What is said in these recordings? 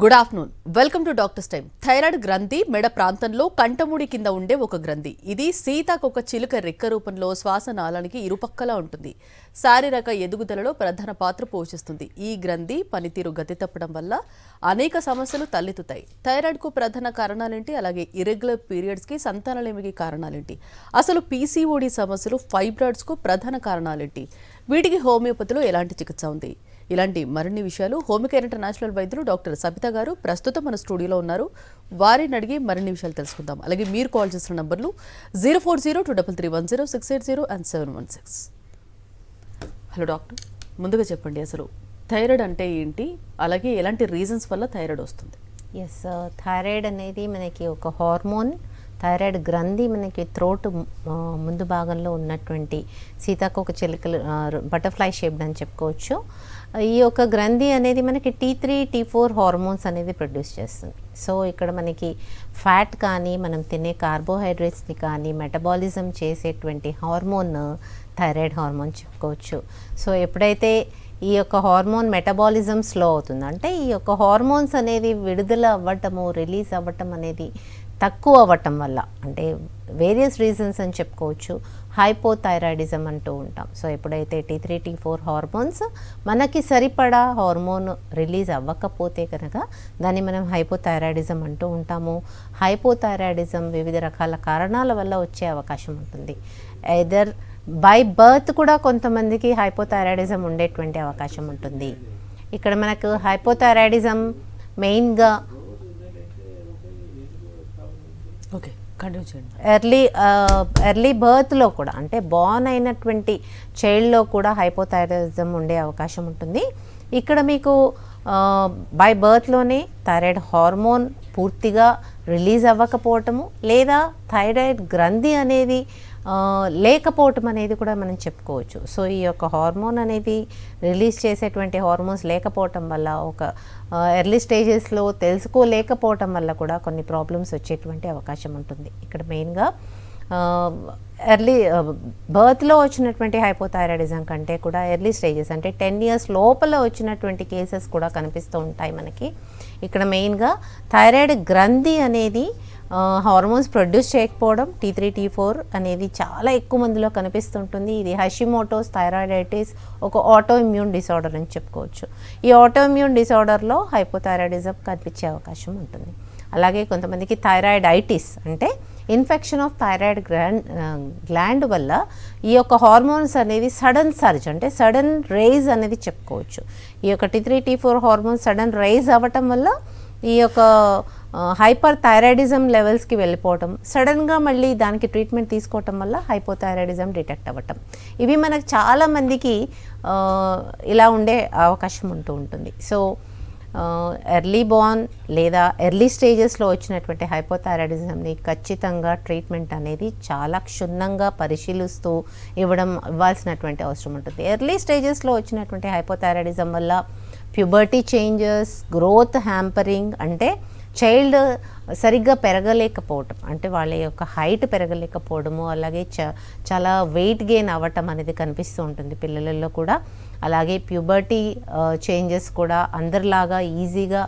Good afternoon. Welcome to doctors time. Thyroid గ్రంథి మెడ ప్రాంతంలో కంఠముడి కింద ఉండే ఒక గ్రంథి. ఇది సీతాకొక చిలుక రెక్క రూపంలో శ్వాసనాళానికి ఇరుపక్కలా ఉంటుంది. శారీరక ఎదుగుదలలో ప్రధాన పాత్ర పోషిస్తుంది. ఈ గ్రంథి పనితీరు గతి తప్పడం వల్ల అనేక సమస్యలు తలెత్తుతాయి. థైరాయిడ్కు ప్రధాన కారణాలేంటి, అలాగే ఇర్రెగ్యులర్ పీరియడ్స్కి, సంతానలేమికి కారణాలేంటి, అసలు పీసీఓడి సమస్యలు, ఫైబ్రాయిడ్స్కు ప్రధాన కారణాలేంటి, వీటికి హోమియోపతిలో ఎలాంటి చికిత్స ఉంది, ఇలాంటి మరిన్ని విషయాలు హోమికేర్ ఇంటర్నేషనల్ వైద్యులు డాక్టర్ సబిత గారు ప్రస్తుతం మన స్టూడియోలో ఉన్నారు. వారిని అడిగి మరిన్ని విషయాలు తెలుసుకుందాం. అలాగే మీరు కాల్ చేసిన నంబర్లు 0402331068 అండ్ 716. హలో డాక్టర్, ముందుగా చెప్పండి, అసలు థైరాయిడ్ అంటే ఏంటి, అలాగే ఎలాంటి రీజన్స్ వల్ల థైరాయిడ్ వస్తుంది? ఎస్, థైరాయిడ్ అనేది మనకి ఒక హార్మోన్. థైరాయిడ్ గ్రంథి మనకి థ్రోట్ ముందు భాగంలో ఉన్నటువంటి సీతాకోక చిలుకలు బటర్ఫ్లై షేప్డ్ అని చెప్పుకోవచ్చు. ఈ యొక్క గ్రంథి అనేది మనకి T3, T4 హార్మోన్స్ అనేది ప్రొడ్యూస్ చేస్తుంది. సో ఇక్కడ మనకి ఫ్యాట్ కానీ, మనం తినే కార్బోహైడ్రేట్స్ని కానీ మెటబాలిజం చేసేటువంటి హార్మోన్ థైరాయిడ్ హార్మోన్ చెప్పుకోవచ్చు. సో ఎప్పుడైతే ఈ యొక్క హార్మోన్ మెటబాలిజం స్లో అవుతుంది, అంటే ఈ యొక్క హార్మోన్స్ అనేది విడుదల అవ్వటము, రిలీజ్ అవ్వటం అనేది తక్కువ అవ్వటం వల్ల, అంటే వేరియస్ రీజన్స్ అని చెప్పుకోవచ్చు, హైపోథైరాయిడిజం అంటూ ఉంటాం. సో ఎప్పుడైతే T3, T4 హార్మోన్స్ మనకి సరిపడా హార్మోన్ రిలీజ్ అవ్వకపోతే కనుక దాన్ని మనం హైపోథైరాయిడిజం అంటూ ఉంటాము. హైపోథైరాయిడిజం వివిధ రకాల కారణాల వల్ల వచ్చే అవకాశం ఉంటుంది. ఎదర్ బై బర్త్ కూడా కొంతమందికి హైపోథైరాయిడిజం ఉండేటువంటి అవకాశం ఉంటుంది. ఇక్కడ మనకు హైపోథైరాయిడిజం మెయిన్గా ఎర్లీ బర్త్లో కూడా, అంటే బార్న్ అయినటువంటి చైల్డ్లో కూడా హైపోథైరాయిడిజం ఉండే అవకాశం ఉంటుంది. ఇక్కడ మీకు బై బర్త్లోనే థైరాయిడ్ హార్మోన్ పూర్తిగా రిలీజ్ అవ్వకపోవటము, లేదా థైరాయిడ్ గ్రంథి అనేది లేకపోవటం అనేది కూడా మనం చెప్పుకోవచ్చు. సో ఈ యొక్క హార్మోన్ అనేది రిలీజ్ చేసేటువంటి హార్మోన్స్ లేకపోవటం వల్ల, ఒక ఎర్లీ స్టేజెస్లో తెలుసుకోలేకపోవటం వల్ల కూడా కొన్ని ప్రాబ్లమ్స్ వచ్చేటువంటి అవకాశం ఉంటుంది. ఇక్కడ మెయిన్గా ఎర్లీ బర్త్లో వచ్చినటువంటి హైపోథైరాయిడిజం కంటే కూడా ఎర్లీ స్టేజెస్, అంటే 10 years లోపల వచ్చినటువంటి కేసెస్ కూడా కనిపిస్తూ ఉంటాయి మనకి. ఇక్కడ మెయిన్గా థైరాయిడ్ గ్రంథి అనేది హార్మోన్స్ ప్రొడ్యూస్ చేయకపోవడం, T3, T4 అనేది చాలా ఎక్కువ మందిలో కనిపిస్తుంటుంది. ఇది హషిమోటోస్ థైరాయిడైటిస్, ఒక ఆటో ఇమ్యూన్ డిసార్డర్ అని చెప్పుకోవచ్చు. ఈ ఆటో ఇమ్యూన్ డిసార్డర్లో హైపోథైరాయిడిజం కనిపించే అవకాశం ఉంటుంది. అలాగే కొంతమందికి థైరాయిడైటిస్, అంటే ఇన్ఫెక్షన్ ఆఫ్ థైరాయిడ్ గ్లాండ్ వల్ల ఈ యొక్క హార్మోన్స్ అనేది సడన్ సర్జ్, అంటే సడన్ రైజ్ అనేది చెప్పుకోవచ్చు. ఈ యొక్క T3, T4 hormones sudden rise అవ్వటం వల్ల ఈ యొక్క హైపర్ థైరాయిడిజం లెవెల్స్కి వెళ్ళిపోవటం, సడన్గా మళ్ళీ దానికి ట్రీట్మెంట్ తీసుకోవటం వల్ల హైపోథైరాయిడిజం డిటెక్ట్ అవ్వటం, ఇవి మనకు చాలామందికి ఇలా ఉండే అవకాశం ఉంటూ ఉంటుంది. సో ఎర్లీ బార్న్ లేదా ఎర్లీ స్టేజెస్లో వచ్చినటువంటి హైపోథైరాయిడిజంని ఖచ్చితంగా ట్రీట్మెంట్ అనేది చాలా క్షుణ్ణంగా పరిశీలిస్తూ ఇవ్వాల్సినటువంటి అవసరం ఉంటుంది. ఎర్లీ స్టేజెస్లో వచ్చినటువంటి హైపోథైరాయిడిజం వల్ల ప్యూబర్టీ చేంజెస్, గ్రోత్ హ్యాంపరింగ్, అంటే చైల్డ్ సరిగ్గా పెరగలేకపోవటం, అంటే వాళ్ళ యొక్క హైట్ పెరగలేకపోవడము, అలాగే చాలా వెయిట్ గెయిన్ అవ్వటం అనేది కనిపిస్తూ ఉంటుంది పిల్లలలో కూడా. అలాగే ప్యూబర్టీ చేంజెస్ కూడా అందరిలాగా ఈజీగా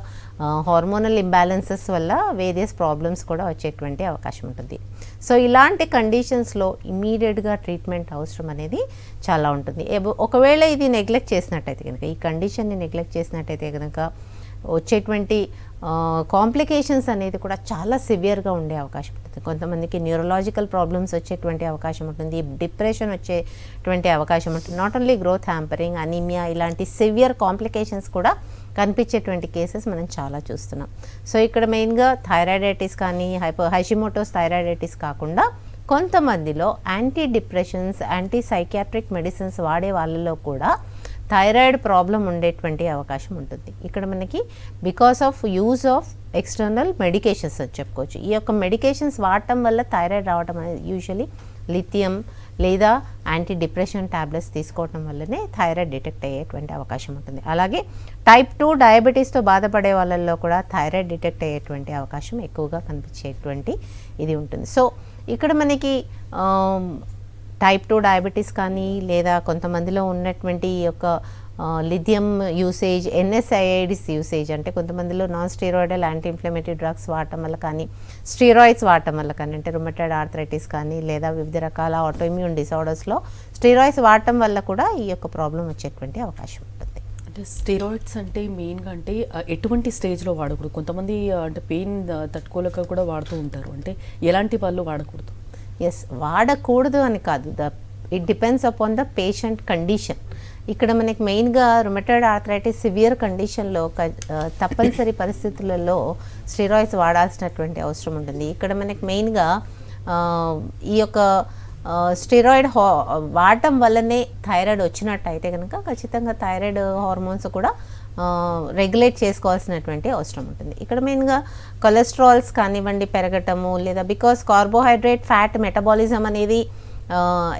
హార్మోనల్ ఇంబ్యాలెన్సెస్ వల్ల వేరియస్ ప్రాబ్లమ్స్ కూడా వచ్చేటువంటి అవకాశం ఉంటుంది. సో ఇలాంటి కండిషన్స్లో ఇమీడియట్గా ట్రీట్మెంట్ అవసరం అనేది చాలా ఉంటుంది. ఒకవేళ ఇది నెగ్లెక్ట్ చేసినట్టయితే కనుక, ఈ కండిషన్ని నెగ్లెక్ట్ చేసినట్టయితే కనుక వచ్చేటువంటి కాంప్లికేషన్స్ అనేది కూడా చాలా సివియర్గా ఉండే అవకాశం ఉంటుంది. కొంతమందికి న్యూరలాజికల్ ప్రాబ్లమ్స్ వచ్చేటువంటి అవకాశం ఉంటుంది, డిప్రెషన్ వచ్చేటువంటి అవకాశం ఉంటుంది. Not only growth hampering, anaemia, ఇలాంటి సివియర్ కాంప్లికేషన్స్ కూడా కనిపించేటువంటి కేసెస్ మనం చాలా చూస్తున్నాం. సో ఇక్కడ మెయిన్గా థైరాయిడైటిస్ కానీ, హషిమోటోస్ థైరాయిడైటిస్ కాకుండా కొంతమందిలో anti depressions, anti psychiatric medicines వాడే వాళ్ళలో కూడా థైరాయిడ్ ప్రాబ్లం ఉండేటువంటి అవకాశం ఉంటుంది. ఇక్కడ మనకి because of use of external medications అని చెప్పుకోవచ్చు. ఈ యొక్క మెడికేషన్స్ వాడటం వల్ల థైరాయిడ్ రావడం అనేది యూజువలీ లిథియం లేదా యాంటీ డిప్రెషన్ ట్యాబ్లెట్స్ తీసుకోవడం వల్లనే థైరాయిడ్ డిటెక్ట్ అయ్యేటువంటి అవకాశం ఉంటుంది. అలాగే టైప్ 2 డయాబెటీస్తో బాధపడే వాళ్ళల్లో కూడా థైరాయిడ్ డిటెక్ట్ అయ్యేటువంటి అవకాశం ఎక్కువగా కనిపించేటువంటి ఇది ఉంటుంది. సో ఇక్కడ మనకి టైప్ 2 డయాబెటీస్ కానీ, లేదా కొంతమందిలో ఉన్నటువంటి ఈ యొక్క లిథియం యూసేజ్, ఎన్ఎస్ఐఐడిస్ యూసేజ్, అంటే కొంతమందిలో non steroidal anti inflammatory drugs వాడటం వల్ల కానీ, స్టీరాయిడ్స్ వాడటం వల్ల కానీ, అంటే రుమటైడ్ ఆర్థరైటిస్ కానీ లేదా వివిధ రకాల ఆటోఇమ్యూన్ డిసార్డర్స్లో స్టీరాయిడ్స్ వాడటం వల్ల కూడా ఈ యొక్క ప్రాబ్లం వచ్చేటువంటి అవకాశం ఉంటుంది. అంటే స్టెరాయిడ్స్ అంటే మెయిన్గా అంటే ఎటువంటి స్టేజ్లో వాడకూడదు? కొంతమంది అంటే పెయిన్ తట్టుకోలేక కూడా వాడుతూ ఉంటారు, అంటే ఎలాంటి వాళ్ళు వాడకూడదు? ఎస్, వాడకూడదు అని కాదు, it depends upon the patient condition. ఇక్కడ మనకి మెయిన్గా రుమటైడ్ ఆర్థరైటిస్ సివియర్ కండిషన్లో తప్పనిసరి పరిస్థితులలో స్టెరాయిడ్స్ వాడాల్సినటువంటి అవసరం ఉంటుంది. ఇక్కడ మనకి మెయిన్గా ఈ యొక్క స్టెరాయిడ్ వాడటం వల్లనే థైరాయిడ్ వచ్చినట్టయితే కనుక ఖచ్చితంగా థైరాయిడ్ హార్మోన్స్ కూడా రెగ్యులేట్ చేసుకోవాల్సినటువంటి అవసరం ఉంటుంది. ఇక్కడ మెయిన్గా కొలెస్ట్రాల్స్ కానివ్వండి పెరగటము, లేదా బికాస్ కార్బోహైడ్రేట్ ఫ్యాట్ మెటబాలిజం అనేది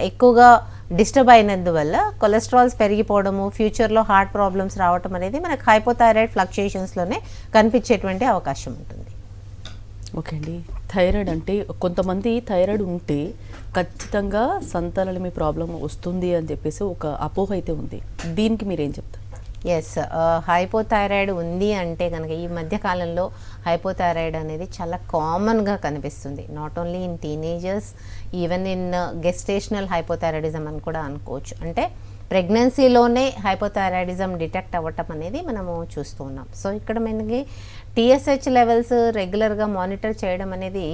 ఎక్కువగా డిస్టర్బ్ అయినందువల్ల కొలెస్ట్రాల్స్ పెరిగిపోవడము, ఫ్యూచర్లో హార్ట్ ప్రాబ్లమ్స్ రావటం అనేది మనకు హైపోథైరాయిడ్ ఫ్లక్చుయేషన్స్లోనే కనిపించేటువంటి అవకాశం ఉంటుంది. ఓకే అండి, థైరాయిడ్ అంటే కొంతమంది థైరాయిడ్ ఉంటే ఖచ్చితంగా సంతానలేమి ప్రాబ్లం వస్తుంది అని చెప్పేసి ఒక అపోహ అయితే ఉంది, దీనికి మీరేం చెప్తారు? ఎస్, హైపోథైరాయిడ్ ఉంది అంటే కనుక ఈ మధ్యకాలంలో హైపోథైరాయిడ్ అనేది చాలా కామన్గా కనిపిస్తుంది. Not only in teenagers, even in gestational hypothyroidism అని కూడా అనుకోవచ్చు. అంటే ప్రెగ్నెన్సీలోనే హైపోథైరాయిడిజం డిటెక్ట్ అవ్వటం అనేది మనము చూస్తూ ఉన్నాం. సో ఇక్కడ మనకి టీఎస్హెచ్ లెవెల్స్ రెగ్యులర్గా మానిటర్ చేయడం అనేది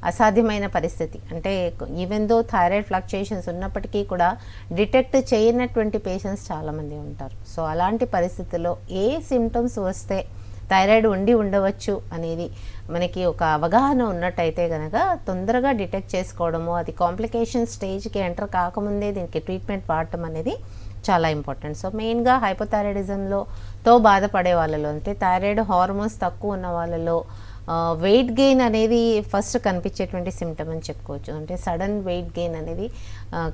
అసాధ్యమైన పరిస్థితి. అంటే ఈవెన్ దో థైరాయిడ్ ఫ్లక్చుయేషన్స్ ఉన్నప్పటికీ కూడా డిటెక్ట్ చేయనటువంటి పేషెంట్స్ చాలామంది ఉంటారు. సో అలాంటి పరిస్థితుల్లో ఏ సిమ్టమ్స్ వస్తే థైరాయిడ్ ఉండవచ్చు అనేది మనకి ఒక అవగాహన ఉన్నట్టయితే కనుక తొందరగా డిటెక్ట్ చేసుకోవడము, అది కాంప్లికేషన్ స్టేజ్కి ఎంటర్ కాకముందే దీనికి ట్రీట్మెంట్ వాడటం అనేది చాలా ఇంపార్టెంట్. సో మెయిన్గా హైపోథైరాయిడిజంతో బాధపడే వాళ్ళలో, అంటే థైరాయిడ్ హార్మోన్స్ తక్కువ ఉన్న వాళ్ళలో వెయిట్ గెయిన్ అనేది ఫస్ట్ కనిపించేటువంటి సిమ్టమ్ అని చెప్పుకోవచ్చు. అంటే సడన్ వెయిట్ గెయిన్ అనేది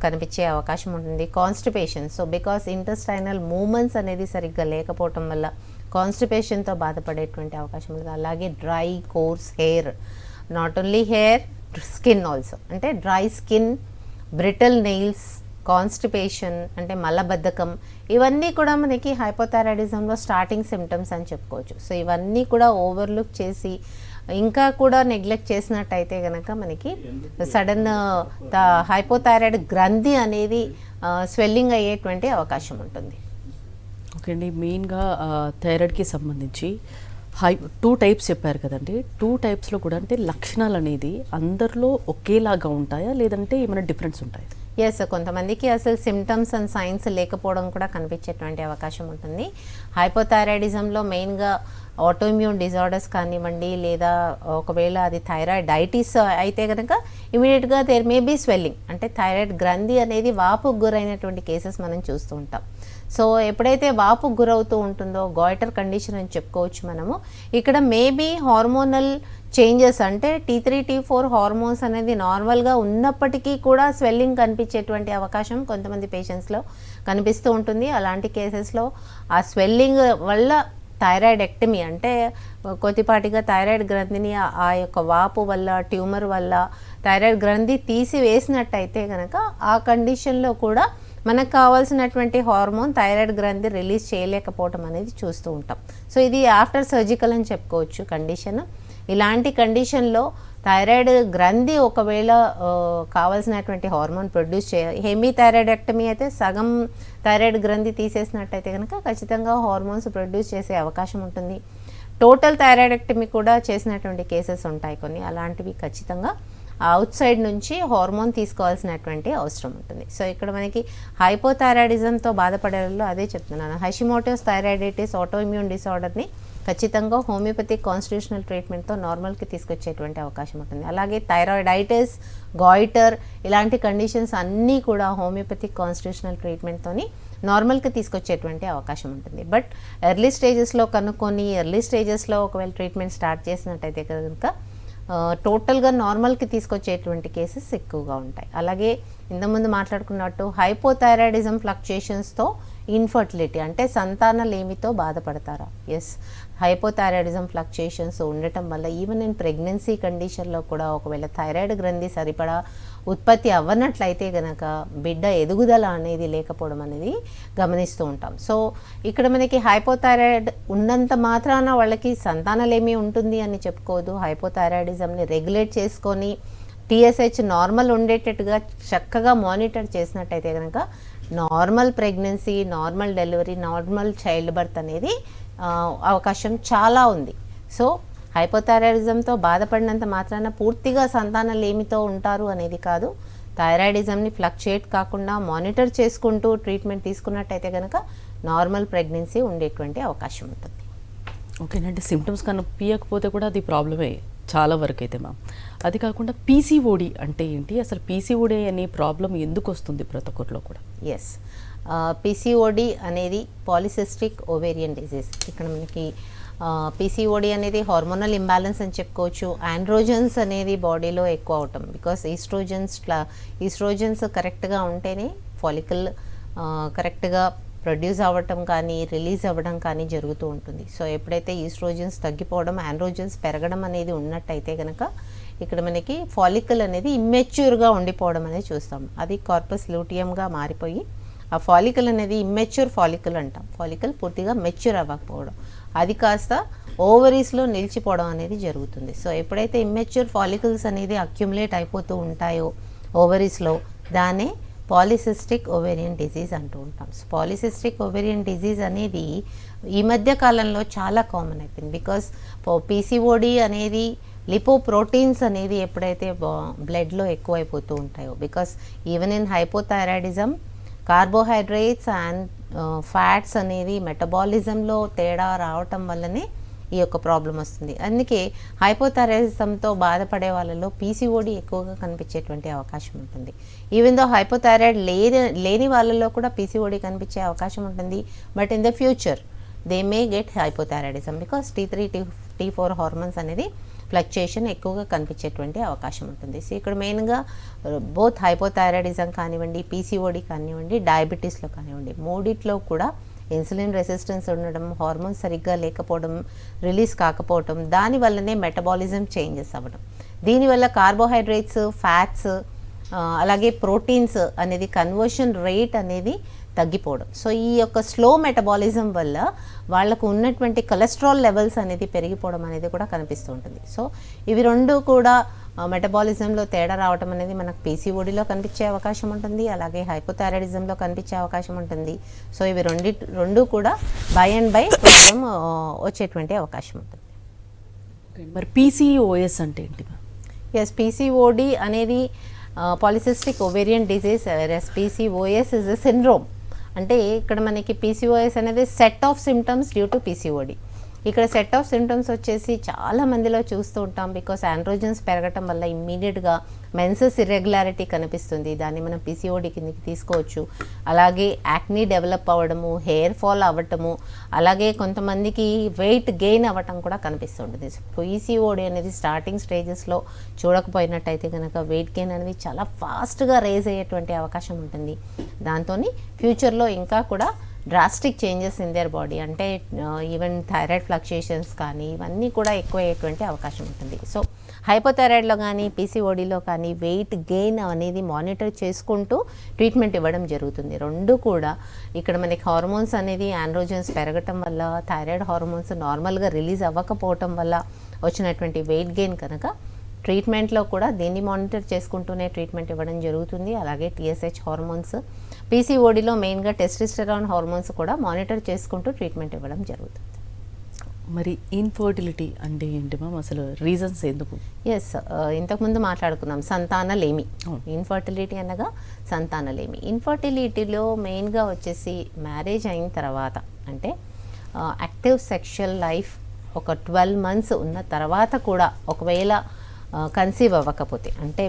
కనిపించే అవకాశం ఉంటుంది. Constipation, so because intestinal movements అనేది సరిగ్గా లేకపోవటం వల్ల కాన్స్టిపేషన్తో బాధపడేటువంటి అవకాశం ఉంది. అలాగే dry coarse hair, not only hair, skin also, అంటే dry skin, brittle nails, constipation అంటే మలబద్ధకం, ఇవన్నీ కూడా మనకి హైపోథైరాయిడిజంలో స్టార్టింగ్ సిమ్టమ్స్ అని చెప్పుకోవచ్చు. సో ఇవన్నీ కూడా ఓవర్లుక్ చేసి ఇంకా కూడా నెగ్లెక్ట్ చేసినట్టయితే కనుక మనకి సడన్ హైపోథైరాయిడ్ గ్రంథి అనేది స్వెల్లింగ్ అయ్యేటువంటి అవకాశం ఉంటుంది. ఓకే అండి, మెయిన్గా థైరాయిడ్కి సంబంధించి 2 టైప్స్ చెప్పారు కదండి. 2 టైప్స్లో కూడా అంటే లక్షణాలు అనేది అందరిలో ఒకేలాగా ఉంటాయా, లేదంటే ఏమైనా డిఫరెన్స్ ఉంటాయా? ఎస్, కొంతమందికి అసలు సిమ్టమ్స్ అండ్ సైన్స్ లేకపోవడం కూడా కనిపించేటువంటి అవకాశం ఉంటుంది. హైపోథైరాయిడిజంలో మెయిన్గా ఆటోఇమ్యూన్ డిజార్డర్స్ కానివ్వండి, లేదా ఒకవేళ అది థైరాయిడైటిస్ అయితే కనుక ఇమీడియట్గా దేర్ మే బీ స్వెల్లింగ్, అంటే థైరాయిడ్ గ్రంథి అనేది వాపుకు గురైనటువంటి కేసెస్ మనం చూస్తూ ఉంటాం. సో ఎప్పుడైతే వాపుకు గురవుతూ ఉంటుందో గాయిటర్ కండిషన్ అని చెప్పుకోవచ్చు మనము. ఇక్కడ మేబీ హార్మోనల్ చేంజెస్, అంటే T3 T4 హార్మోన్స్ అనేది నార్మల్గా ఉన్నప్పటికీ కూడా స్వెల్లింగ్ కనిపించేటువంటి అవకాశం కొంతమంది పేషెంట్స్లో కనిపిస్తూ ఉంటుంది. అలాంటి కేసెస్లో ఆ స్వెల్లింగ్ వల్ల థైరాయిడెక్టమీ, అంటే కొద్దిపాటిగా థైరాయిడ్ గ్రంథిని ఆ యొక్క వాపు వల్ల, ట్యూమర్ వల్ల థైరాయిడ్ గ్రంథి తీసివేసినట్టయితే కనుక ఆ కండిషన్లో కూడా మనకు కావాల్సినటువంటి హార్మోన్ థైరాయిడ్ గ్రంథి రిలీజ్ చేయలేకపోవటం అనేది చూస్తూ ఉంటాం. సో ఇది ఆఫ్టర్ సర్జికల్ అని చెప్పుకోవచ్చు కండిషన్. ఇలాంటి కండిషన్లో థైరాయిడ్ గ్రంథి ఒకవేళ కావాల్సినటువంటి హార్మోన్ ప్రొడ్యూస్ హెమీ థైరాయిడెక్టమీ అయితే సగం థైరాయిడ్ గ్రంథి తీసేసినట్టయితే కనుక ఖచ్చితంగా హార్మోన్స్ ప్రొడ్యూస్ చేసే అవకాశం ఉంటుంది. టోటల్ థైరాయిడెక్టమీ కూడా చేసినటువంటి కేసెస్ ఉంటాయి కొన్ని. అలాంటివి ఖచ్చితంగా అవుట్ సైడ్ నుంచి హార్మోన్ తీసుకోవాల్సినటువంటి అవసరం ఉంటుంది. సో ఇక్కడ మనకి హైపోథైరాయిడిజంతో బాధపడే వాళ్ళు అదే చెప్తున్నాను, హషిమోటోస్ థైరాయిడైటిస్ ఆటోఇమ్యూన్ డిసార్డర్ని ఖచ్చితంగా హోమియోపతిక్ కాన్స్టిట్యూషనల్ ట్రీట్మెంట్తో నార్మల్కి తీసుకొచ్చేటువంటి అవకాశం ఉంటుంది. అలాగే థైరాయిడైటిస్, గాయిటర్ ఇలాంటి కండిషన్స్ అన్నీ కూడా హోమియోపతిక్ కాన్స్టిట్యూషనల్ ట్రీట్మెంట్తోని నార్మల్కి తీసుకొచ్చేటువంటి అవకాశం ఉంటుంది. బట్ ఎర్లీ స్టేజెస్లో కనుక్కొని ఎర్లీ స్టేజెస్లో ఒకవేళ ట్రీట్మెంట్ స్టార్ట్ చేసినట్టయితే కనుక టోటల్గా నార్మల్కి తీసుకొచ్చేటువంటి కేసెస్ ఎక్కువగా ఉంటాయి. అలాగే ఇంతకుముందు మాట్లాడుకున్నట్టు హైపోథైరాయిడిజం ఫ్లక్చుయేషన్స్తో ఇన్ఫర్టిలిటీ అంటే సంతానలేమితో బాధపడతారా? ఎస్, హైపోథైరాయిడిజం ఫ్లక్చుయేషన్స్ ఉండటం వల్ల ఈవెన్ ఇన్ ప్రెగ్నెన్సీ కండిషన్లో కూడా ఒకవేళ థైరాయిడ్ గ్రంథి సరిపడా ఉత్పత్తి అవ్వనట్లయితే గనక బిడ్డ ఎదుగుదల అనేది లేకపోవడం అనేది గమనిస్తూ ఉంటాం. సో ఇక్కడ మనకి హైపోథైరాయిడ్ ఉన్నంత మాత్రాన వాళ్ళకి సంతానలేమి ఉంటుంది అని చెప్పుకోదు. హైపోథైరాయిడిజంని రెగ్యులేట్ చేసుకొని టీఎస్హెచ్ నార్మల్ ఉండేటట్టుగా చక్కగా మానిటర్ చేసినట్టయితే కనుక normal pregnancy, normal delivery, normal child birth అనేది అవకాశం చాలా ఉంది. సో హైపోథైరాయిడిజంతో బాధపడినంత మాత్రాన పూర్తిగా సంతానలేమితో ఉంటారు అనేది కాదు. థైరాయిడిజంని ఫ్లక్చుయేట్ కాకుండా మానిటర్ చేసుకుంటూ ట్రీట్మెంట్ తీసుకున్నట్టయితే కనుక నార్మల్ ప్రెగ్నెన్సీ ఉండేటువంటి అవకాశం ఉంటుంది. ఓకేనంటే సిమ్టమ్స్ కనిపించకపోతే కూడా అది ప్రాబ్లమే చాలా వరకు అయితే మ్యామ్. అది కాకుండా పీసీఓడి అంటే ఏంటి, అసలు పీసీఓడి అనే ప్రాబ్లం ఎందుకు వస్తుంది ప్రతి ఒక్కరిలో కూడా? ఎస్, పీసీఓడి అనేది పాలిసిస్టిక్ ఓవేరియన్ డిజీజ్. ఇక్కడ మనకి పీసీఓడి అనేది హార్మోనల్ ఇంబ్యాలెన్స్ అని చెప్పుకోవచ్చు. ఆండ్రోజన్స్ అనేది బాడీలో ఎక్కువ అవటం, బికాస్ ఈస్ట్రోజన్స్ కరెక్ట్గా ఉంటేనే ఫాలికల్ కరెక్ట్గా ప్రొడ్యూస్ అవ్వటం కానీ రిలీజ్ అవ్వడం కానీ జరుగుతూ ఉంటుంది. సో ఎప్పుడైతే ఈస్ట్రోజన్స్ తగ్గిపోవడం, ఆండ్రోజన్స్ పెరగడం అనేది ఉన్నట్టయితే కనుక ఇక్కడ మనకి ఫాలికల్ అనేది ఇమ్మెచ్యూర్గా ఉండిపోవడం అనేది చూస్తాం. అది కార్పస్ లూటియంగా మారిపోయి ఆ ఫాలికల్ అనేది ఇమ్మెచ్యూర్ ఫాలికల్ అంటాం. ఫాలికల్ పూర్తిగా మెచ్యూర్ అవ్వకపోవడం, అది కాస్త ఓవరీస్లో నిలిచిపోవడం అనేది జరుగుతుంది. సో ఎప్పుడైతే ఇమ్మెచ్యూర్ ఫాలికల్స్ అనేది అక్యుములేట్ అయిపోతూ ఉంటాయో ఓవరీస్లో, దాన్నే పాలిసిస్టిక్ ఓవేరియన్ డిజీజ్ అంటూ ఉంటాం. సో పాలిసిస్టిక్ ఓవేరియన్ డిజీజ్ అనేది ఈ మధ్య కాలంలో చాలా కామన్ అయిపోయింది. బికాస్ పీసీఓడి అనేది లిపోప్రోటీన్స్ అనేది ఎప్పుడైతే బ్లడ్లో ఎక్కువైపోతూ ఉంటాయో, because even in hypothyroidism carbohydrates and fats అనేది మెటబాలిజంలో తేడా రావటం వల్లనే ఈ యొక్క ప్రాబ్లం వస్తుంది. అందుకే హైపోథైరాయిడిజంతో బాధపడే వాళ్ళలో పీసీఓడి ఎక్కువగా కనిపించేటువంటి అవకాశం ఉంటుంది. ఈవెన్ దో హైపోథైరాయిడ్ లేని వాళ్ళలో కూడా పీసీఓడి కనిపించే అవకాశం ఉంటుంది. But in the future they may get hypothyroidism because T3, T4 hormones అనేది ఫ్లక్చుయేషన్ ఎక్కువగా కనిపించేటువంటి అవకాశం ఉంటుంది. సో ఇక్కడ మెయిన్గా బోత్ హైపోథైరాయిడిజం కానివ్వండి, పీసీఓడి కానివ్వండి, డయాబెటీస్లో కానివ్వండి, మూడిట్లో కూడా ఇన్సులిన్ రెసిస్టెన్స్ ఉండడం, హార్మోన్స్ సరిగ్గా లేకపోవడం, రిలీజ్ కాకపోవడం, దానివల్లనే మెటబాలిజం చేంజెస్ అవ్వడం, దీనివల్ల కార్బోహైడ్రేట్స్, ఫ్యాట్స్ అలాగే ప్రోటీన్స్ అనేది కన్వర్షన్ రేట్ అనేది తగ్గిపోవడం. సో ఈ యొక్క స్లో మెటబాలిజం వల్ల వాళ్ళకు ఉన్నటువంటి కొలెస్ట్రాల్ లెవెల్స్ అనేది పెరిగిపోవడం అనేది కూడా కనిపిస్తూ ఉంటుంది. సో ఇవి రెండు కూడా మెటబాలిజంలో తేడా రావడం అనేది మనకు పీసీఓడిలో కనిపించే అవకాశం ఉంటుంది, అలాగే హైపోథైరాయిడిజంలో కనిపించే అవకాశం ఉంటుంది. సో ఇవి రెండు కూడా బై అండ్ బై కొంచెం వచ్చేటువంటి అవకాశం ఉంటుంది. మరి పీసీఓఎస్ అంటే ఏంటి? ఎస్, పీసీఓడి అనేది polycystic ovarian disease, PCOS is a syndrome. అంటే ఇక్కడ మనకి పీసీఓఎస్ అనేది set of symptoms due to PCOD. ఇక్కడ సెట్ ఆఫ్ సిమ్టమ్స్ వచ్చేసి చాలా మందిలో చూస్తూ ఉంటాం. బికాస్ ఆండ్రోజన్స్ పెరగటం వల్ల ఇమ్మీడియట్గా మెన్సెస్ ఇర్రెగ్యులారిటీ కనిపిస్తుంది, దాన్ని మనం పీసీఓడి కిందకి తీసుకోవచ్చు. అలాగే యాక్నీ డెవలప్ అవ్వడము, హెయిర్ ఫాల్ అవ్వటము, అలాగే కొంతమందికి వెయిట్ గెయిన్ అవ్వటం కూడా కనిపిస్తుంటుంది. పీసీఓడి అనేది స్టార్టింగ్ స్టేజెస్లో చూడకపోయినట్టయితే కనుక వెయిట్ గెయిన్ అనేది చాలా ఫాస్ట్గా రేజ్ అయ్యేటువంటి అవకాశం ఉంటుంది. దాంతో ఫ్యూచర్లో ఇంకా కూడా drastic changes in their body, అంటే ఈవెన్ థైరాయిడ్ ఫ్లక్చుయేషన్స్ కానీ ఇవన్నీ కూడా ఎక్కువ అయ్యేటువంటి అవకాశం ఉంటుంది. సో హైపోథైరాయిడ్లో కానీ పీసీఓడిలో కానీ వెయిట్ గెయిన్ అనేది మానిటర్ చేసుకుంటూ ట్రీట్మెంట్ ఇవ్వడం జరుగుతుంది. రెండు కూడా ఇక్కడ మనకి హార్మోన్స్ అనేది ఆండ్రోజన్స్ పెరగటం వల్ల, థైరాయిడ్ హార్మోన్స్ నార్మల్గా రిలీజ్ అవ్వకపోవటం వల్ల వచ్చినటువంటి వెయిట్ గెయిన్ కనుక ట్రీట్మెంట్లో కూడా దీన్ని మానిటర్ చేసుకుంటూనే ట్రీట్మెంట్ ఇవ్వడం జరుగుతుంది. అలాగే టీఎస్హెచ్ హార్మోన్స్, పీసీఓడిలో మెయిన్గా టెస్టోస్టెరాన్ హార్మోన్స్ కూడా మానిటర్ చేసుకుంటూ ట్రీట్మెంట్ ఇవ్వడం జరుగుతుంది. మరి ఇన్ఫర్టిలిటీ అంటే ఏంటి మ్యామ్, అసలు రీజన్స్ ఎందుకు? ఎస్, ఇంతకుముందు మాట్లాడుకున్నాం సంతానలేమి. ఇన్ఫర్టిలిటీ అనగా సంతానలేమి. ఇన్ఫర్టిలిటీలో మెయిన్గా వచ్చేసి మ్యారేజ్ అయిన తర్వాత, అంటే యాక్టివ్ సెక్షువల్ లైఫ్ ఒక 12 months ఉన్న తర్వాత కూడా ఒకవేళ కన్సీవ్ అవ్వకపోతే, అంటే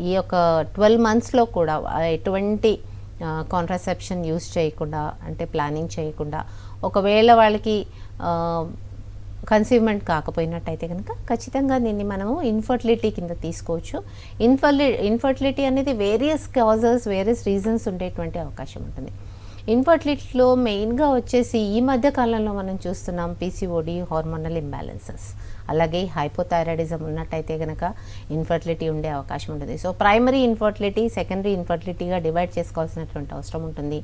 ఈ యొక్క 12 monthsలో కూడా ఎటువంటి కాంట్రాసెప్షన్ యూజ్ చేయకుండా, అంటే ప్లానింగ్ చేయకుండా, ఒకవేళ వాళ్ళకి కన్సీవ్మెంట్ కాకపోయినట్టయితే కనుక ఖచ్చితంగా దీన్ని మనము ఇన్ఫర్టిలిటీ కింద తీసుకోవచ్చు. ఇన్ఫర్టిలిటీ అనేది వేరియస్ కాజెస్, వేరియస్ రీజన్స్ ఉండేటువంటి అవకాశం ఉంటుంది. ఇన్ఫర్టిలిటీలో మెయిన్గా వచ్చేసి ఈ మధ్య కాలంలో మనం చూస్తున్నాం పీసీఓడి, హార్మోనల్ ఇంబ్యాలెన్సెస్, అలాగే హైపోథైరాయిడిజం ఉన్నట్టయితే కనుక ఇన్ఫర్టిలిటీ ఉండే అవకాశం ఉంటుంది. సో ప్రైమరీ ఇన్ఫర్టిలిటీ, సెకండరీ ఇన్ఫర్టిలిటీగా డివైడ్ చేసుకోవాల్సినటువంటి అవసరం ఉంటుంది.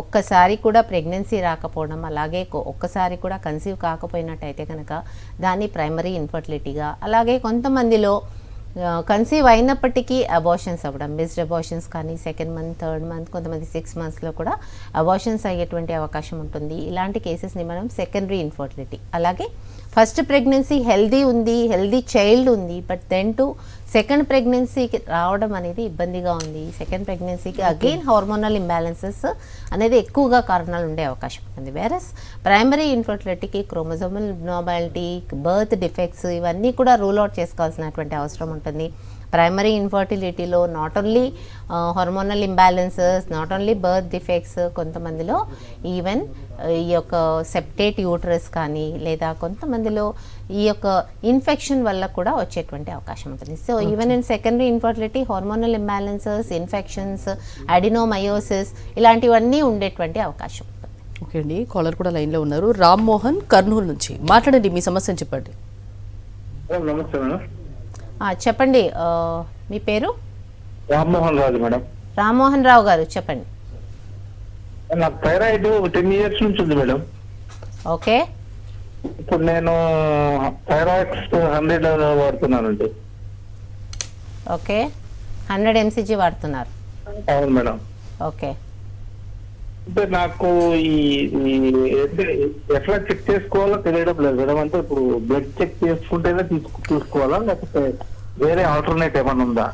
ఒక్కసారి కూడా ప్రెగ్నెన్సీ రాకపోవడం, అలాగే ఒక్కసారి కూడా కన్సీవ్ కాకపోయినట్టయితే కనుక దాన్ని ప్రైమరీ ఇన్ఫర్టిలిటీగా, అలాగే కొంతమందిలో కన్సీవ్ అయినప్పటికీ అబార్షన్స్ అవ్వడం, మిస్డ్ అబార్షన్స్ కానీ సెకండ్ మంత్, థర్డ్ మంత్, కొంతమంది 6 monthsలో కూడా అబార్షన్స్ అయ్యేటువంటి అవకాశం ఉంటుంది. ఇలాంటి కేసెస్ని మనం సెకండరీ ఇన్ఫర్టిలిటీ. అలాగే ఫస్ట్ ప్రెగ్నెన్సీ హెల్దీ ఉంది, హెల్దీ చైల్డ్ ఉంది, బట్ దెన్ టు సెకండ్ ప్రెగ్నెన్సీకి రావడం అనేది ఇబ్బందిగా ఉంది. సెకండ్ ప్రెగ్నెన్సీకి అగైన్ హార్మోనల్ ఇంబ్యాలెన్సెస్ అనేది ఎక్కువగా కారణాలు ఉండే అవకాశం ఉంటుంది. వేరస్ ప్రైమరీ ఇన్ఫర్టిలిటీకి క్రోమోజోమల్ అబ్నార్మాలిటీ, బర్త్ డిఫెక్ట్స్ ఇవన్నీ కూడా రూల్ అవుట్ చేసుకోవాల్సినటువంటి అవసరం ఉంటుంది. ప్రైమరీ ఇన్ఫర్టిలిటీలో not only hormonal imbalances, not only birth defects, కొంతమందిలో ఈవెన్ ఈ యొక్క సెప్టేట్ యూట్రస్ కానీ, లేదా కొంతమందిలో ఈ యొక్క ఇన్ఫెక్షన్ వల్ల కూడా వచ్చేటువంటి అవకాశం ఉంటుంది. So even in secondary infertility hormonal imbalances, infections, adenomyosis ఇలాంటివన్నీ ఉండేటువంటి అవకాశం ఉంటుంది. ఓకే అండి, కాలర్ కూడా లైన్లో ఉన్నారు. రామ్మోహన్ కర్నూలు నుంచి మాట్లాడండి, మీ సమస్యను చెప్పండి. నమస్తే మేడం. చెప్పండి, మీ పేరు? రామ్మోహన్ రాజు మేడం. రామ్మోహన్ రావు గారు చెప్పండి. నాకు థైరాయిడ్ 10 years నుంచి ఉంది మేడం. ఓకే, ఇప్పుడు నేను థైరాయిడ్స్ 100 వాడుతున్నానండి. ఓకే, 100 mcg వాడుతున్నారు. అవును మేడం. ఓకే, అంటే నాకు ఈ ఎట్లా చెక్ చేసుకోవాలో తెలియడం లేదు మేడం. అంటే ఇప్పుడు బ్లడ్ చెక్ చేసుకుంటేనే చూసుకోవాలా, లేకపోతే వేరే ఆల్టర్నేట్ ఏమైనా ఉందా?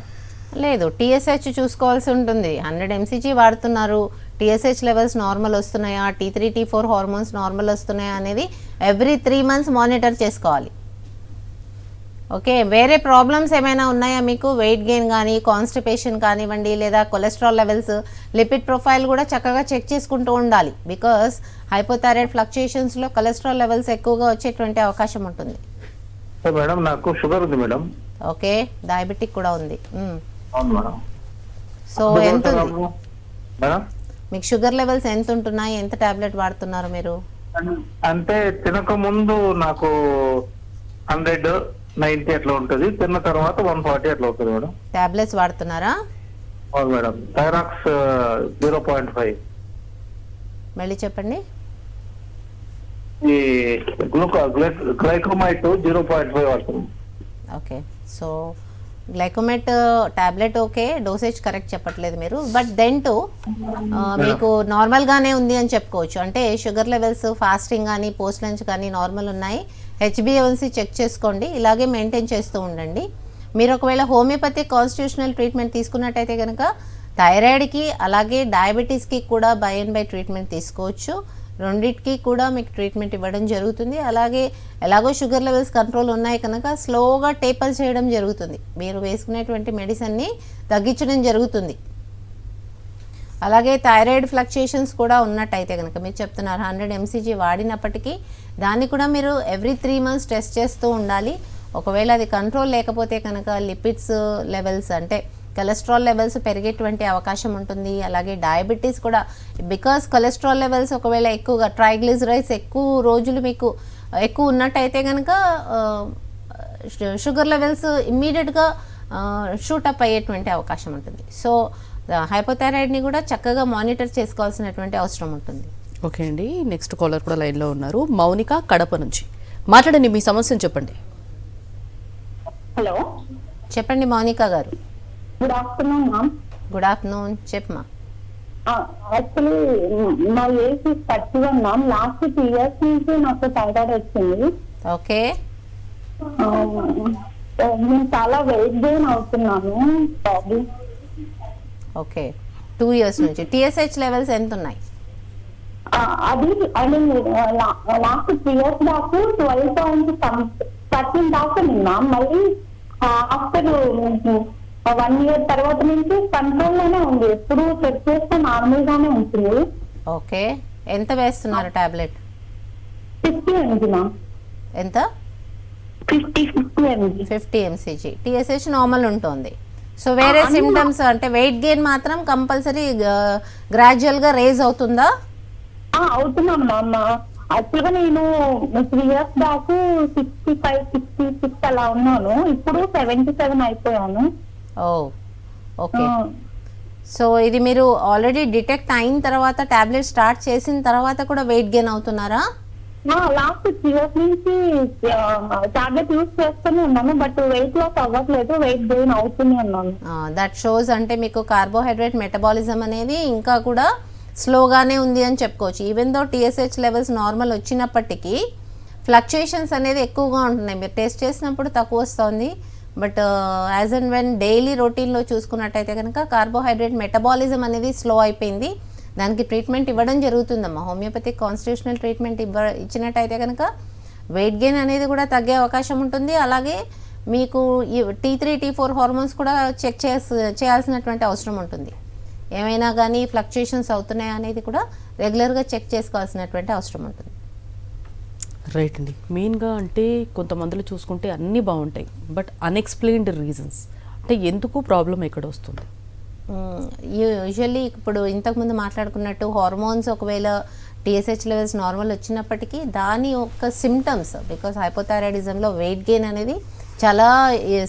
లేదు, టీఎస్హెచ్ చూసుకోవాల్సి ఉంటుంది. 100 mcg వాడుతున్నారు, టీఎస్హెచ్ లెవెల్స్ నార్మల్ వస్తున్నాయా, T3, T4 హార్మోన్స్ నార్మల్ వస్తున్నాయా అనేది ఎవ్రీ 3 months మానిటర్ చేసుకోవాలి. ఓకే, వేరే ప్రాబ్లమ్స్ ఏమైనా ఉన్నాయా మీకు? వెయిట్ గెయిన్ కానీ, కాన్స్టిపేషన్ కానివ్వండి, లేదా కొలెస్ట్రాల్ లెవెల్స్, లిపిడ్ ప్రొఫైల్ కూడా చక్కగా చెక్ చేసుకుంటూ ఉండాలి. బికాస్ హైపోథైరాయిడ్ ఫ్లక్చుయేషన్స్లో కొలెస్ట్రాల్ లెవెల్స్ ఎక్కువగా వచ్చేటువంటి అవకాశం ఉంటుంది. మేడం నాకు షుగర్ ఉంది మేడం. ఓకే, డయాబెటిక్ కూడా ఉంది. అవును మేడం. సో ఎంత ఉంది మేడం? మీకు షుగర్ లెవెల్స్ ఎంత ఉంటున్నాయి? ఎంత టాబ్లెట్ వాడుతున్నారు మీరు? అంటే తినక ముందు నాకు 190 అట్లా ఉంటుంది, తిన్న తర్వాత 140 అట్లా అవుతుంది మేడం. టాబ్లెట్స్ వాడుతున్నారా? అవును మేడం. థైరాక్స్ 0.5. మళ్ళీ చెప్పండి. ఈ గ్లైకోమైట్ 0.5 వాడుతుంది. Okay, so Glycomet tablet okay, dosage correct చెప్పట్లేదు మీరు, బట్ దెన్ టు మీకు నార్మల్గానే ఉంది అని చెప్పుకోవచ్చు. అంటే షుగర్ లెవెల్స్ ఫాస్టింగ్ కానీ, పోస్ట్ లంచ్ కానీ నార్మల్ ఉన్నాయి. HbA1c చెక్ చేసుకోండి, ఇలాగే మెయింటైన్ చేస్తూ ఉండండి. మీరు ఒకవేళ హోమియోపతిక్ కాన్స్టిట్యూషనల్ ట్రీట్మెంట్ తీసుకున్నట్టయితే కనుక థైరాయిడ్కి అలాగే డయాబెటీస్కి కూడా బై అండ్ బై ట్రీట్మెంట్ తీసుకోవచ్చు. రెండింటికి కూడా మీకు ట్రీట్మెంట్ ఇవ్వడం జరుగుతుంది. అలాగే ఎలాగో షుగర్ లెవెల్స్ కంట్రోల్ ఉన్నాయి కనుక స్లోగా టేపర్ చేయడం జరుగుతుంది. మీరు వేసుకునేటువంటి మెడిసిన్ని తగ్గించడం జరుగుతుంది. అలాగే థైరాయిడ్ ఫ్లక్చుయేషన్స్ కూడా ఉన్నట్టయితే కనుక మీరు చెప్తున్నారు 100 mcg వాడినప్పటికీ దాన్ని కూడా మీరు ఎవ్రీ 3 months టెస్ట్ చేస్తూ ఉండాలి. ఒకవేళ అది కంట్రోల్ లేకపోతే కనుక లిపిడ్స్ లెవెల్స్ అంటే కొలెస్ట్రాల్ లెవెల్స్ పెరిగేటువంటి అవకాశం ఉంటుంది. అలాగే డయాబెటీస్ కూడా, బికాస్ కొలెస్ట్రాల్ లెవెల్స్ ఒకవేళ ఎక్కువగా, ట్రైగ్లిజరైడ్స్ ఎక్కువ రోజులు మీకు ఎక్కువ ఉన్నట్టయితే కనుక షుగర్ లెవెల్స్ ఇమ్మీడియట్గా షూటప్ అయ్యేటువంటి అవకాశం ఉంటుంది. సో హైపోథైరాయిడ్ని కూడా చక్కగా మానిటర్ చేసుకోవాల్సినటువంటి అవసరం ఉంటుంది. ఓకే అండి, నెక్స్ట్ కాలర్ కూడా లైన్లో ఉన్నారు. మౌనిక కడప నుంచి మాట్లాడండి, మీ సమస్యను చెప్పండి. హలో, చెప్పండి Mounika garu. Good afternoon ma'am. Good afternoon, చెప్పమా. యాక్చువల్లీ నా ఏజ్ 31 మ్యామ్. లాస్ట్ 2 years నుంచి నాకు థైరాయిడ్ వచ్చింది. ఓకే, నేను చాలా వెయిట్ గెయిన్ అవుతున్నాను. ఓకే, 2 years నుంచి. టీఎస్హెచ్ లెవెల్స్ ఎంత ఉన్నాయి? అది ఐ మీన్ లాస్ట్ 3 years దాకా 12.13 దాకా మ్యామ్. మళ్ళీ ఆఫ్టర్ 1 year తర్వాత నుంచి కంట్రోల్ లోనే ఉంది. ఎప్పుడు చెక్ చేస్తే నార్మల్ గానే ఉంటుంది. ఓకే, ఎంత వేస్తున్నారు టాబ్లెట్? 50 ఉంది మ్యామ్. ఎంత? 50 mg. 50 mcg. TSH నార్మల్ ఉంటుంది. సో వేరే సిమ్టమ్స్ అంటే వెయిట్ గెయిన్ మాత్రం కంపల్సరీ గ్రాడ్యువల్గా రేజ్ అవుతుందా? అవుతున్నాను అమ్మ. యాక్చువల్గా నేను 3 years బ్యాక్ 65, 66 అలా ఉన్నాను. ఇప్పుడు 77 అయిపోయాను. ఓకే. సో ఇది మీరు ఆల్రెడీ డిటెక్ట్ అయిన తర్వాత టాబ్లెట్ స్టార్ట్ చేసిన తర్వాత కూడా వెయిట్ గెయిన్ అవుతున్నారా? లాస్ట్ 3 years నుంచి టాబ్లెట్ యూజ్ చేస్తూనే ఉన్నాను, బట్ వెయిట్ లాస్ అవ్వట్లేదు, వెయిట్ గెయిన్ అవుతూనే ఉన్నాను. దట్ షోస్ అంటే మీకు కార్బోహైడ్రేట్ మెటబాలిజం అనేది ఇంకా కూడా స్లోగానే ఉంది అని చెప్పుకోవచ్చు. Even though TSH levels normal వచ్చినప్పటికీ ఫ్లక్చుయేషన్స్ అనేది ఎక్కువగా ఉంటున్నాయి. మీరు టెస్ట్ చేసినప్పుడు తక్కువ వస్తుంది, but as and when daily రొటీన్లో చూసుకున్నట్టయితే కనుక కార్బోహైడ్రేట్ మెటబాలిజం అనేది స్లో అయిపోయింది. దానికి ట్రీట్మెంట్ ఇవ్వడం జరుగుతుందమ్మా. హోమియోపతిక్ కాన్స్టిట్యూషనల్ ట్రీట్మెంట్ ఇచ్చినట్టయితే కనుక వెయిట్ గెయిన్ అనేది కూడా తగ్గే అవకాశం ఉంటుంది. అలాగే మీకు ఈ T3, T4 హార్మోన్స్ కూడా చెక్ చేయాల్సినటువంటి అవసరం ఉంటుంది. ఏమైనా కానీ ఫ్లక్చుయేషన్స్ అవుతున్నాయా అనేది కూడా రెగ్యులర్గా చెక్ చేసుకోవాల్సినటువంటి అవసరం ఉంటుంది. రైట్ అండి. మెయిన్గా అంటే కొంతమందిలో చూసుకుంటే అన్నీ బాగుంటాయి, బట్ అన్ఎక్స్ప్లెయిన్డ్ రీజన్స్ అంటే ఎందుకు ప్రాబ్లం ఎక్కడ వస్తుంది? యూజువల్లీ ఇప్పుడు ఇంతకుముందు మాట్లాడుకున్నట్టు హార్మోన్స్ ఒకవేళ TSH లెవెల్స్ నార్మల్ వచ్చినప్పటికీ దాని యొక్క సిమ్టమ్స్, బికాస్ హైపోథైరాయిడిజంలో వెయిట్ గెయిన్ అనేది చాలా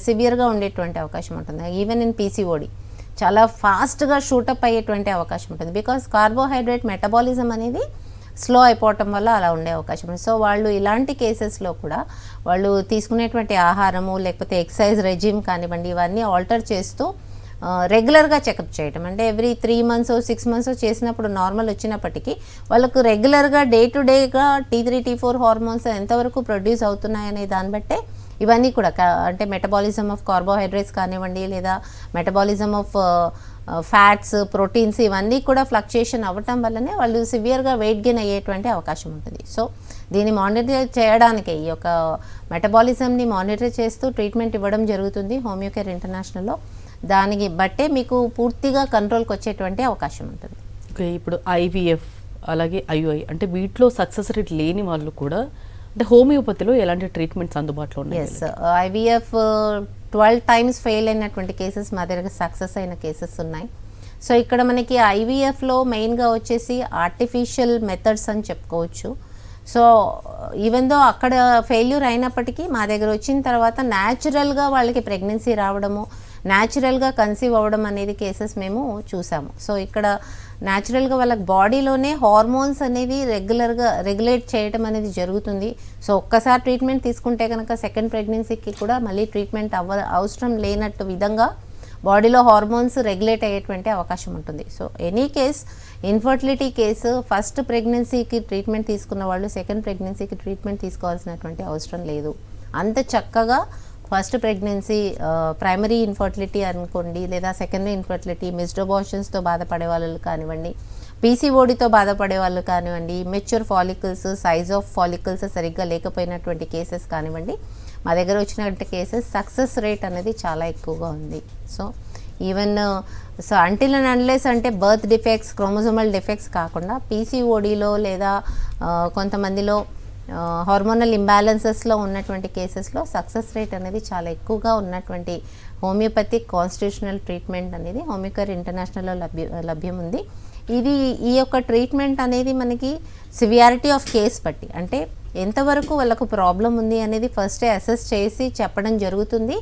సివియర్గా ఉండేటువంటి అవకాశం ఉంటుంది. ఈవెన్ ఇన్ PCOD చాలా ఫాస్ట్గా షూటప్ అయ్యేటువంటి అవకాశం ఉంటుంది, బికాస్ కార్బోహైడ్రేట్ మెటబాలిజం అనేది స్లో అయిపోవటం వల్ల అలా ఉండే అవకాశం ఉంది. సో వాళ్ళు ఇలాంటి కేసెస్లో కూడా వాళ్ళు తీసుకునేటువంటి ఆహారము లేకపోతే ఎక్సర్సైజ్ రెజిమ్ కానివ్వండి, ఇవన్నీ ఆల్టర్ చేస్తూ రెగ్యులర్గా చెకప్ చేయటం. అంటే ఎవ్రీ 3 months 6 months చేసినప్పుడు నార్మల్ వచ్చినప్పటికీ వాళ్ళకు రెగ్యులర్గా డే టు డేగా T3, T4 హార్మోన్స్ ఎంతవరకు ప్రొడ్యూస్ అవుతున్నాయనే దాన్ని బట్టే ఇవన్నీ కూడా అంటే మెటబాలిజం ఆఫ్ కార్బోహైడ్రేట్స్ కానివ్వండి లేదా మెటబాలిజం ఆఫ్ ఫ్యాట్స్, ప్రోటీన్స్ ఇవన్నీ కూడా ఫ్లక్చుయేషన్ అవ్వటం వల్లనే వాళ్ళు సివియర్గా వెయిట్ గెయిన్ అయ్యేటువంటి అవకాశం ఉంటుంది. సో దీన్ని మానిటర్ చేయడానికి ఈ యొక్క మెటబాలిజంని మానిటర్ చేస్తూ ట్రీట్మెంట్ ఇవ్వడం జరుగుతుంది హోమియోకేర్ ఇంటర్నేషనల్లో. దానికి బట్టే మీకు పూర్తిగా కంట్రోల్కి వచ్చేటువంటి అవకాశం ఉంటుంది. ఓకే, ఇప్పుడు IVF అలాగే IUI అంటే వీటిలో సక్సెస్ రేట్ లేని వాళ్ళు కూడా అంటే హోమియోపతిలో ఎలాంటి ట్రీట్మెంట్స్ అందుబాటులో ఉన్నాయి? ఎస్, IVF 12 times ఫెయిల్ అయినటువంటి కేసెస్ మా దగ్గర సక్సెస్ అయిన కేసెస్ ఉన్నాయి. సో ఇక్కడ మనకి IVFలో మెయిన్గా వచ్చేసి ఆర్టిఫిషియల్ మెథడ్స్ అని చెప్పుకోవచ్చు. సో ఈవెన్ దో అక్కడ ఫెయిల్యూర్ అయినప్పటికీ మా దగ్గర వచ్చిన తర్వాత న్యాచురల్గా వాళ్ళకి ప్రెగ్నెన్సీ రావడము, న్యాచురల్గా కన్సీవ్ అవ్వడం అనేది కేసెస్ మేము చూసాము. సో ఇక్కడ న్యాచురల్గా వాళ్ళకి బాడీలోనే హార్మోన్స్ అనేది రెగ్యులేట్ చేయడం అనేది జరుగుతుంది. సో ఒక్కసారి ట్రీట్మెంట్ తీసుకుంటే కనుక సెకండ్ ప్రెగ్నెన్సీకి కూడా మళ్ళీ ట్రీట్మెంట్ అవసరం లేనట్టు విధంగా బాడీలో హార్మోన్స్ రెగ్యులేట్ అయ్యేటువంటి అవకాశం ఉంటుంది. So any case infertility case first ప్రెగ్నెన్సీకి ట్రీట్మెంట్ తీసుకున్న వాళ్ళు సెకండ్ ప్రెగ్నెన్సీకి ట్రీట్మెంట్ తీసుకోవాల్సినటువంటి అవసరం లేదు. అంత చక్కగా ఫస్ట్ ప్రెగ్నెన్సీ ప్రైమరీ ఇన్ఫర్టిలిటీ అనుకోండి లేదా సెకండరీ ఇన్ఫర్టిలిటీ, మిస్డ్ అబార్షన్స్తో బాధపడే వాళ్ళు కానివ్వండి, PCODతో బాధపడే వాళ్ళు కానివ్వండి, mature follicles, size of follicles సరిగ్గా లేకపోయినటువంటి కేసెస్ కానివ్వండి, మా దగ్గర వచ్చినటువంటి కేసెస్ సక్సెస్ రేట్ అనేది చాలా ఎక్కువగా ఉంది. So even so until and unless అంటే బర్త్ డిఫెక్ట్స్, క్రోమోజోమల్ డిఫెక్ట్స్ కాకుండా PCODలో లేదా కొంతమందిలో హార్మోనల్ ఇంబ్యాలెన్సెస్లో ఉన్నటువంటి కేసెస్లో సక్సెస్ రేట్ అనేది చాలా ఎక్కువగా ఉన్నటువంటి హోమియోపతిక్ కాన్స్టిట్యూషనల్ ట్రీట్మెంట్ అనేది హోమియోకేర్ ఇంటర్నేషనల్లో లభ్యం ఉంది. ఈ యొక్క ట్రీట్మెంట్ అనేది మనకి సివియారిటీ ఆఫ్ కేస్ బట్టి అంటే ఎంతవరకు వాళ్ళకు ప్రాబ్లం ఉంది అనేది ఫస్టే అసెస్ చేసి చెప్పడం జరుగుతుంది.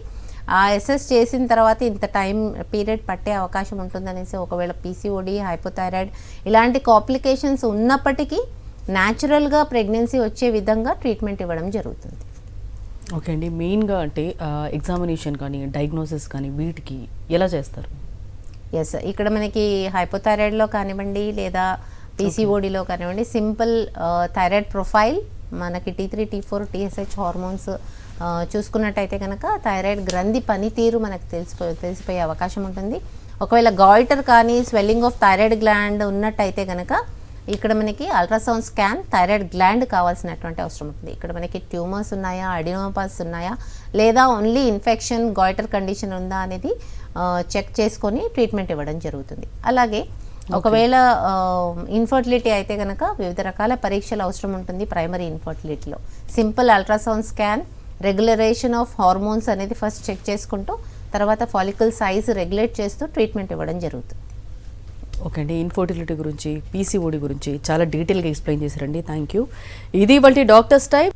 ఆ అసెస్ చేసిన తర్వాత ఇంత టైం పీరియడ్ పట్టే అవకాశం ఉంటుందనేసి ఒకవేళ PCOD, హైపోథైరాయిడ్ ఇలాంటి కాంప్లికేషన్స్ ఉన్నప్పటికీ న్యాచురల్గా ప్రెగ్నెన్సీ వచ్చే విధంగా ట్రీట్మెంట్ ఇవ్వడం జరుగుతుంది. ఓకే అండి, మెయిన్గా అంటే ఎగ్జామినేషన్ కానీ డయాగ్నోసిస్ కానీ వీటికి ఎలా చేస్తారు? ఎస్, ఇక్కడ మనకి హైపోథైరాయిడ్లో కానివ్వండి లేదా PCODలో కానివ్వండి సింపుల్ థైరాయిడ్ ప్రొఫైల్, మనకి T3, T4, TSH హార్మోన్స్ చూసుకున్నట్టయితే కనుక థైరాయిడ్ గ్రంథి పనితీరు మనకు తెలిసిపోయే అవకాశం ఉంటుంది. ఒకవేళ గాయిటర్ కానీ స్వెల్లింగ్ ఆఫ్ థైరాయిడ్ గ్లాండ్ ఉన్నట్టయితే కనుక ఇక్కడ మనకి అల్ట్రాసౌండ్ స్కాన్ థైరాయిడ్ గ్లాండ్ కావాల్సినటువంటి అవసరం ఉంటుంది. ఇక్కడ మనకి ట్యూమర్స్ ఉన్నాయా, అడినోపాస్ ఉన్నాయా లేదా ఓన్లీ ఇన్ఫెక్షన్ గాయిటర్ కండిషన్ ఉందా అనేది చెక్ చేసుకొని ట్రీట్మెంట్ ఇవ్వడం జరుగుతుంది. అలాగే ఒకవేళ ఇన్ఫర్టిలిటీ అయితే కనుక వివిధ రకాల పరీక్షలు అవసరం ఉంటుంది ప్రైమరీ ఇన్ఫర్టిలిటీలో. Simple ultrasound scan, regulation of hormones అనేది ఫస్ట్ చెక్ చేసుకుంటూ తర్వాత ఫాలికల్ సైజ్ రెగ్యులేట్ చేస్తూ ట్రీట్మెంట్ ఇవ్వడం జరుగుతుంది. ఓకే అండి, ఇన్ఫర్టిలిటీ గురించి, పీసీఓడి గురించి చాలా డీటెయిల్గా ఎక్స్ప్లెయిన్ చేశారండి. Thank you. ఇది ఇవాల్టి డాక్టర్స్ టైం.